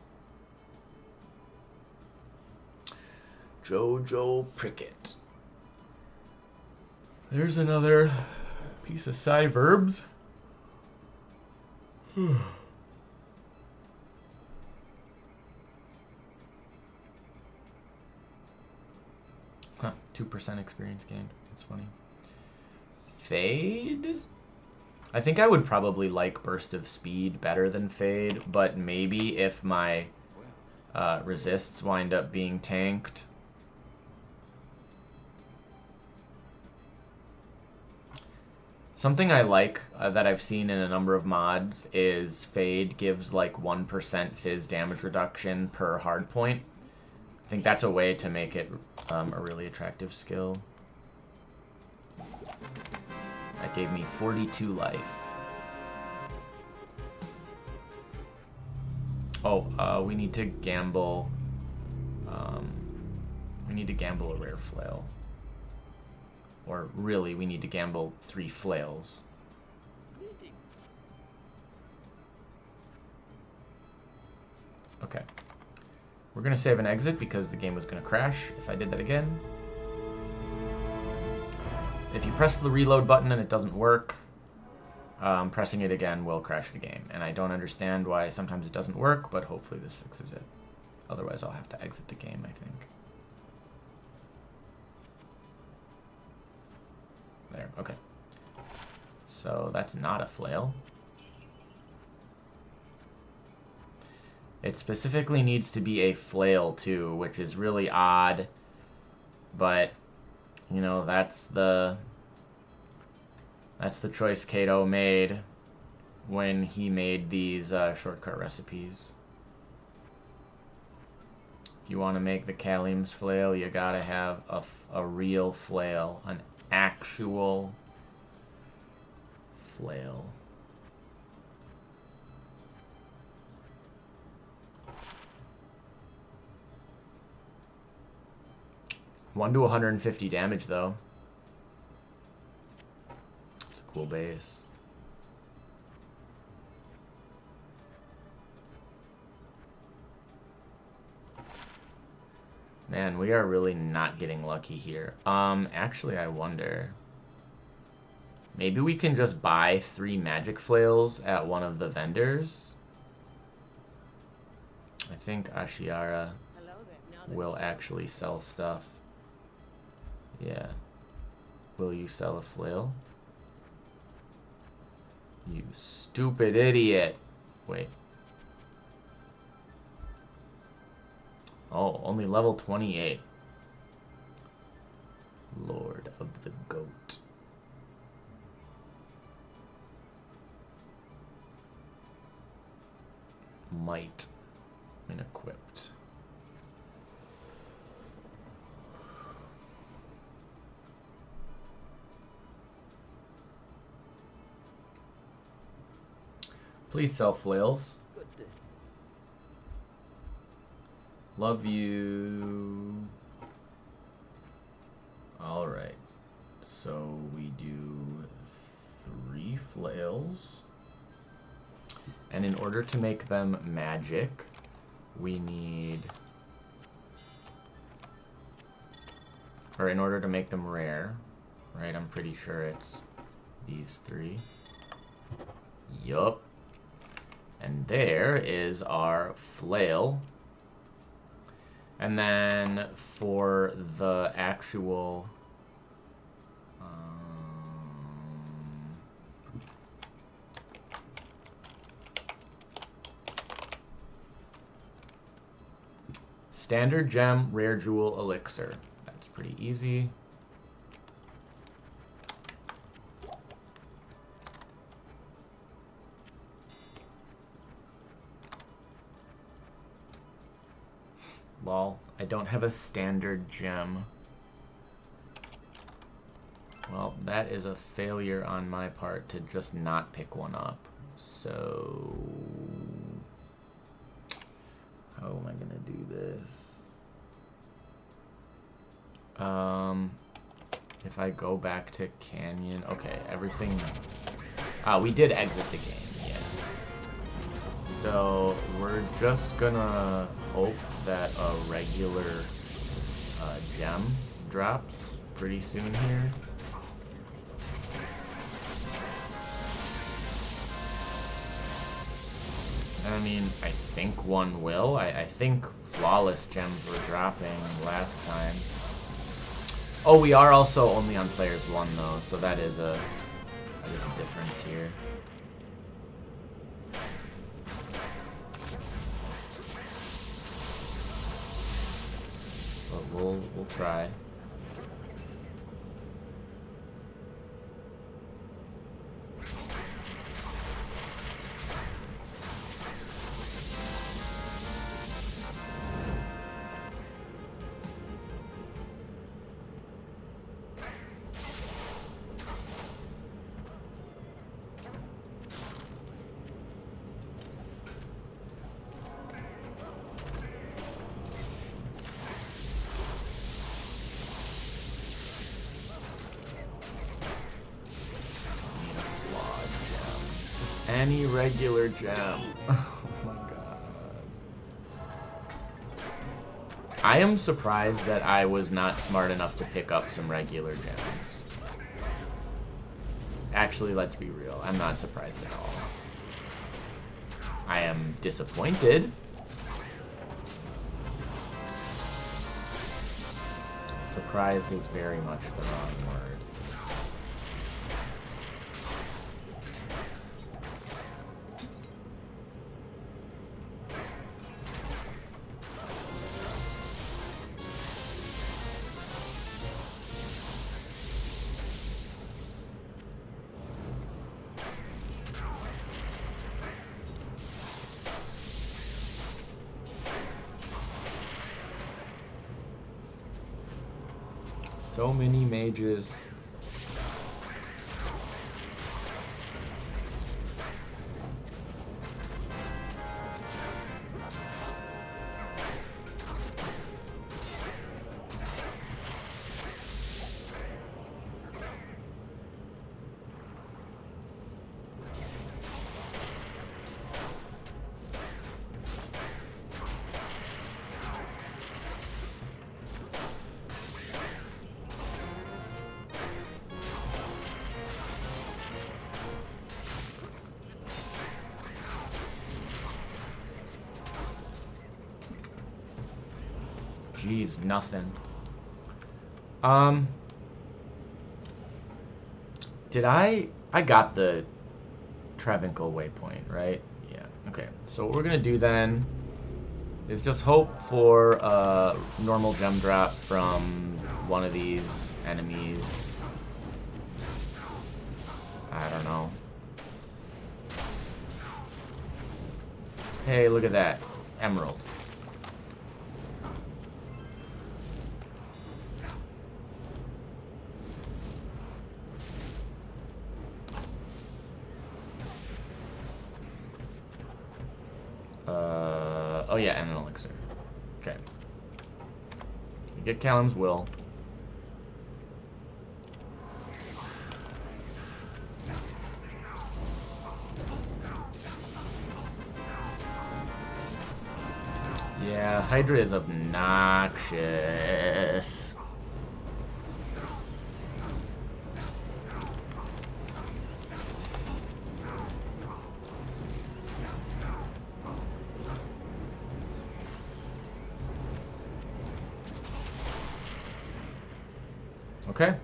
Jojo Prickett. There's another piece of side verbs. Huh, 2% experience gained. That's funny. Fade? I think I would probably like Burst of Speed better than Fade, but maybe if my resists wind up being tanked. Something I like that I've seen in a number of mods is Fade gives like 1% Fizz damage reduction per hard point. I think that's a way to make it a really attractive skill. That gave me 42 life. Oh, we need to gamble. We need to gamble a rare flail. Or really, we need to gamble 3 flails. Okay. We're going to save an exit because the game was going to crash if I did that again. If you press the reload button and it doesn't work, pressing it again will crash the game. And I don't understand why sometimes it doesn't work, but hopefully this fixes it. Otherwise, I'll have to exit the game, I think. There, okay. So that's not a flail. It specifically needs to be a flail too, which is really odd. But, you know, that's the choice Kato made when he made these shortcut recipes. If you want to make the Kalim's flail, you gotta have a real flail, an actual flail. One to 150 damage though. It's a cool base. Man, we are really not getting lucky here. Actually, I wonder. Maybe we can just buy 3 magic flails at one of the vendors. I think Ashiara will actually sell stuff. Yeah. Will you sell a flail? You stupid idiot. Wait. Oh, only level 28. Lord of the Goat. Might. And equipped. Please sell flails. Love you. Alright. So we do 3 flails. And in order to make them magic, we need... Or in order to make them rare, right? I'm pretty sure it's these 3. Yup. And there is our flail. And then for the actual standard gem, rare jewel, elixir. That's pretty easy. Lol, I don't have a standard gem. Well, that is a failure on my part to just not pick one up. So... how am I gonna do this? If I go back to Canyon... okay, everything... we did exit the game, yeah. So, we're just gonna hope that a regular gem drops pretty soon here. mean, I think one will. I think flawless gems were dropping last time. Oh, we are also only on players 1 though, so that is a difference here. But we'll try. Any regular gem. Oh my god. I am surprised that I was not smart enough to pick up some regular gems. Actually, let's be real. I'm not surprised at all. I am disappointed. Surprised is very much the wrong word. So many mages. Jeez, nothing. Did I got the Travincal waypoint, right? Yeah, okay. So what we're gonna do then is just hope for a normal gem drop from one of these enemies. I don't know. Hey, look at that. Emerald. Oh yeah, and an elixir. Okay. Get Callum's will. Yeah, Hydra is obnoxious. Okay,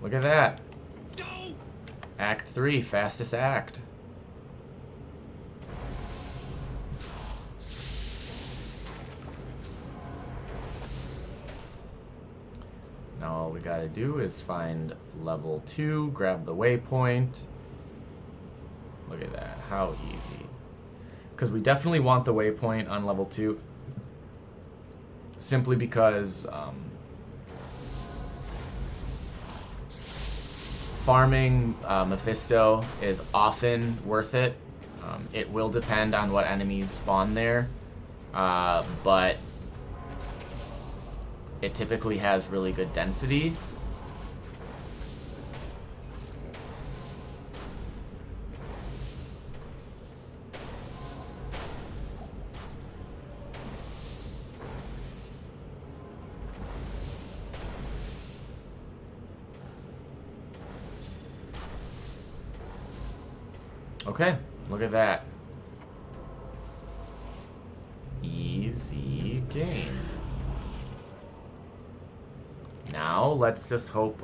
look at that. Act 3, fastest act. Now all we gotta do is find level 2, grab the waypoint. Look at that, how easy. Because we definitely want the waypoint on level 2. Simply because farming Mephisto is often worth it. It will depend on what enemies spawn there, but it typically has really good density. Okay, look at that. game. Now, let's just hope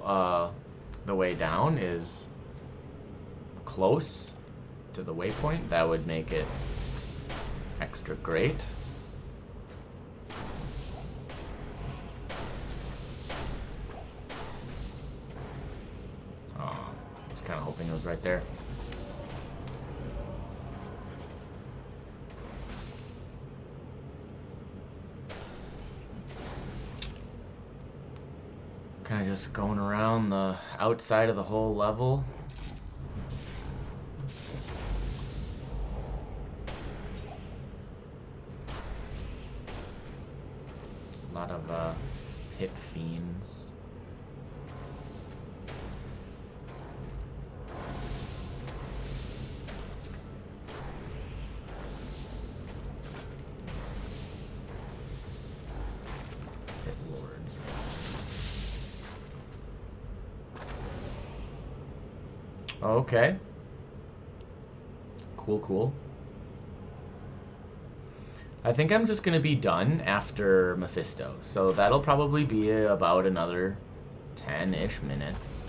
the way down is close to the waypoint. That would make it extra great. Oh, just kind of hoping it was right there. Kind of just going around the outside of the whole level. A lot of pit fiends. Pit lords. Okay. Cool, cool. I think I'm just going to be done after Mephisto, so that'll probably be about another 10-ish minutes.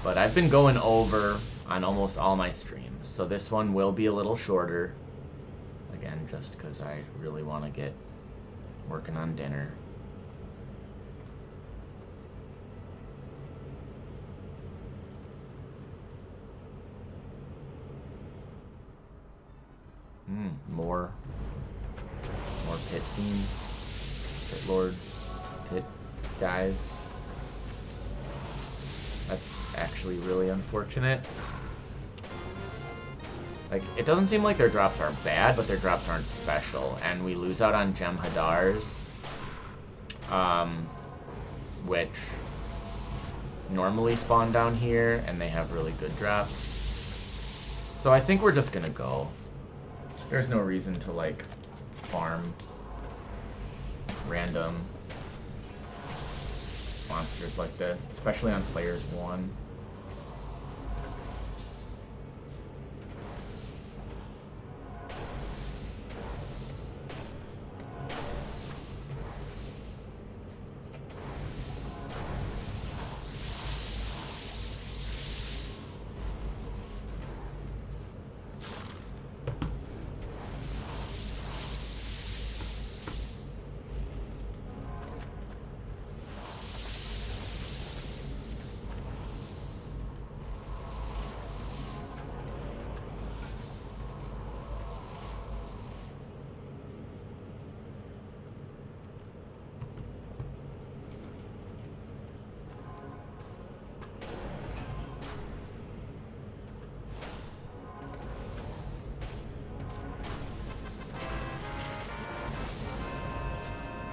But I've been going over on almost all my streams, so this one will be a little shorter. Again, just because I really want to get working on dinner. More pit fiends, pit lords, pit guys. That's actually really unfortunate. Like, it doesn't seem like their drops are bad, but their drops aren't special, and we lose out on Gem Hadars, which normally spawn down here, and they have really good drops. So I think we're just gonna go. There's no reason to, like, farm random monsters like this, especially on players 1.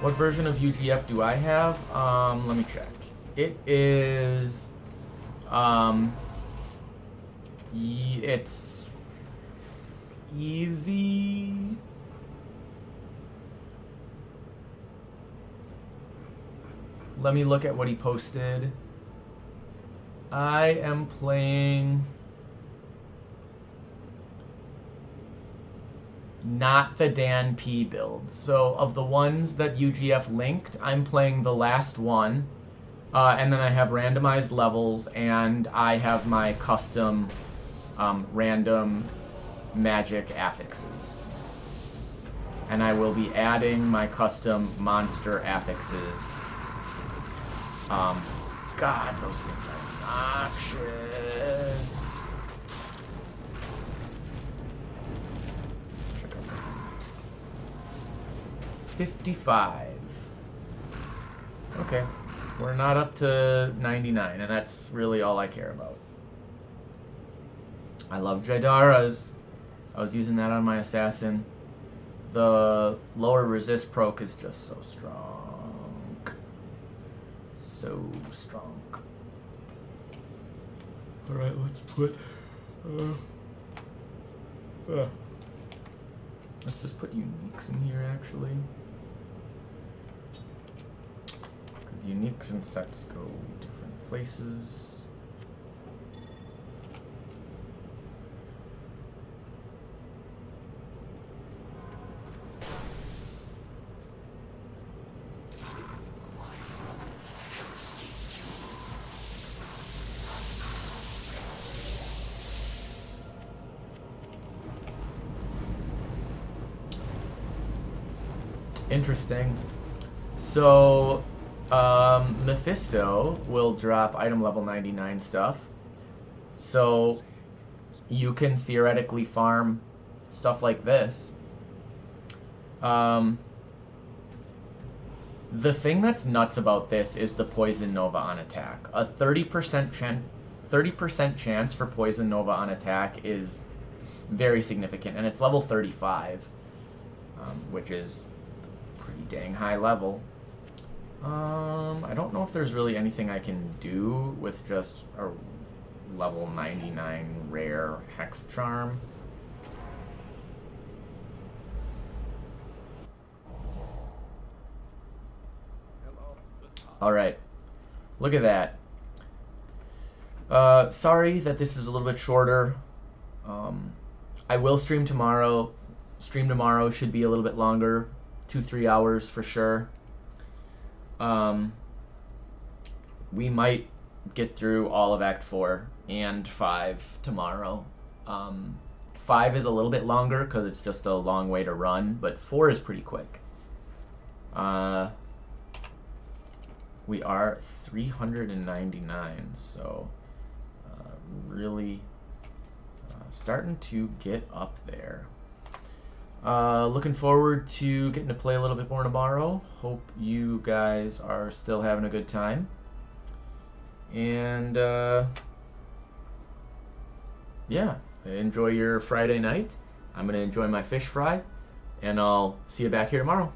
What version of UGF do I have? Let me check. It is, it's easy. Let me look at what he posted. I am playing not the Dan P build. So of the ones that UGF linked, I'm playing the last one. And then I have randomized levels, and I have my custom random magic affixes. And I will be adding my custom monster affixes. God, those things are obnoxious. 55. Okay, we're not up to 99, and that's really all I care about. I love Jaidaras. I was using that on my assassin. The lower resist proc is just so strong. So strong. Alright, let's put... let's just put uniques in here, actually. Because uniques and sets go different places. Interesting. So, Mephisto will drop item level 99 stuff. So, you can theoretically farm stuff like this. The thing that's nuts about this is the Poison Nova on attack. A 30% chance for Poison Nova on attack is very significant, and it's level 35, which is pretty dang high level. I don't know if there's really anything I can do with just a level 99 rare Hex Charm. Alright, look at that. Sorry that this is a little bit shorter. I will stream tomorrow. Stream tomorrow should be a little bit longer, 2-3 hours for sure. We might get through all of Act 4 and 5 tomorrow. 5 is a little bit longer because it's just a long way to run, but 4 is pretty quick. We are 399, so really starting to get up there. Looking forward to getting to play a little bit more tomorrow. Hope you guys are still having a good time. And yeah, enjoy your Friday night. I'm going to enjoy my fish fry, and I'll see you back here tomorrow.